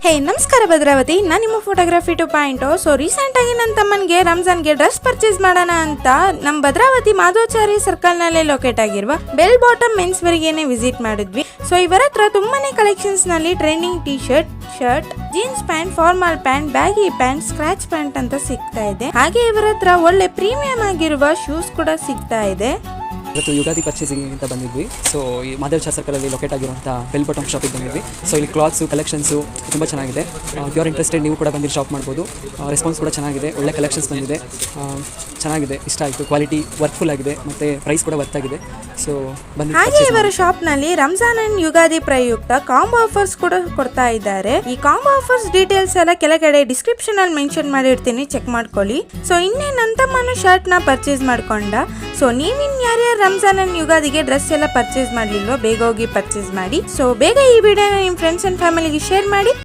ಹೇ ನಮಸ್ಕಾರ ಭದ್ರಾವತಿ, ನಾನು ನಿಮ್ಮ ಫೋಟೋಗ್ರಫಿ 2.0. ಸೊ ರೀಸೆಂಟ್ ಆಗಿ ನನ್ನ ತಮ್ಮನಿಗೆ ರಂಜಾನ್ಗೆ ಡ್ರೆಸ್ ಪರ್ಚೇಸ್ ಮಾಡೋಣ ಅಂತ ನಮ್ಮ ಭದ್ರಾವತಿ ಮಾಧವಾಚಾರಿ ಸರ್ಕಲ್ ನಲ್ಲೇ ಲೊಕೇಟ್ ಆಗಿರುವ ಬೆಲ್ ಬಾಟಮ್ ಮೆನ್ಸ್ ವೇರ್ಗೆನೆ ವಿಸಿಟ್ ಮಾಡಿದ್ವಿ. ಸೊ ಇವರ ಹತ್ರ ತುಂಬಾನೇ ಕಲೆಕ್ಷನ್ಸ್ ನಲ್ಲಿ trending T shirt, jeans pant, formal pant, baggy pant, scratch pant ಅಂತ ಸಿಗ್ತಾ ಇದೆ. ಹಾಗೆ ಇವರ ಹತ್ರ ಒಳ್ಳೆ ಪ್ರೀಮಿಯಂ ಆಗಿರುವ ಶೂಸ್ ಕೂಡ ಸಿಗ್ತಾ ಇದೆ. ಇವತ್ತು ಯುಗಾದಿ ಪರ್ಚೇಸಿಂಗ್ ಅಂತ ಬಂದಿದ್ವಿ. ಸೊ ಈ ಮಾಧವಾಚಾರಿ ಸರ್ಕಲಲ್ಲಿ ಲೊಕೇಟ್ ಆಗಿರುವಂಥ ಬೆಲ್ ಬಾಟಮ್ ಶಾಪಿಗೆ ಬಂದಿದ್ವಿ. ಸೊ ಇಲ್ಲಿ ಕ್ಲಾತ್ಸು ಕಲೆಕ್ಷನ್ಸು ತುಂಬ ಚೆನ್ನಾಗಿದೆ. ಯು ಆರ್ ಇಂಟ್ರೆಸ್ಟೆಡ್, ನೀವು ಕೂಡ ಬಂದು ಶಾಪ್ ಮಾಡ್ಬೋದು. ರೆಸ್ಪಾನ್ಸ್ ಕೂಡ ಚೆನ್ನಾಗಿದೆ, ಒಳ್ಳೆ ಕಲೆಕ್ಷನ್ಸ್ ಬಂದಿದೆ, ಚೆನ್ನಾಗಿದೆ, ಇಷ್ಟ ಆಯಿತು. ಕ್ವಾಲಿಟಿ ವರ್ಕ್ಫುಲ್ ಆಗಿದೆ ಮತ್ತು ಪ್ರೈಸ್ ಕೂಡ ವರ್ತ್ ಆಗಿದೆ. ಸೊ ಬಂದು ಹಾಗೆ ಇವರ ಶಾಪ್ ನಲ್ಲಿ ರಂಜಾನ್ ಅಂಡ್ ಯುಗಾದಿ ಪ್ರಯುಕ್ತ ಕಾಂಬೋ ಆಫರ್ಸ್ ಕೂಡ ಕೊಡ್ತಾ ಇದ್ದಾರೆ. ಈ ಕಾಂಬೋ ಆಫರ್ಸ್ ಡೀಟೇಲ್ಸ್ ಎಲ್ಲ ಕೆಳಗಡೆ ಡಿಸ್ಕ್ರಿಪ್ಷನ್ ಅಲ್ಲಿ ಮೆನ್ಷನ್ ಮಾಡಿರ್ತೀನಿ, ಚೆಕ್ ಮಾಡ್ಕೊಳ್ಳಿ. ಸೊ ಇನ್ನೇ ನನ್ನ ತಮ್ಮನು ಶರ್ಟ್ ನ ಪರ್ಚೇಸ್ ಮಾಡ್ಕೊಂಡ. ಸೊ ನೀವಿನ್ ಯಾರ್ಯಾರು ರಂಜಾನ್ ಅಂಡ್ ಯುಗಾದಿಗೆ ಡ್ರೆಸ್ ಎಲ್ಲ ಪರ್ಚೇಸ್ ಮಾಡ್ಲಿಲ್ವೋ ಬೇಗ ಹೋಗಿ ಪರ್ಚೇಸ್ ಮಾಡಿ. ಸೊ ಬೇಗ ಈ ವಿಡಿಯೋನ ನಿಮ್ಮ ಫ್ರೆಂಡ್ಸ್ ಅಂಡ್ ಫ್ಯಾಮಿಲಿಗೆ ಶೇರ್ ಮಾಡಿ.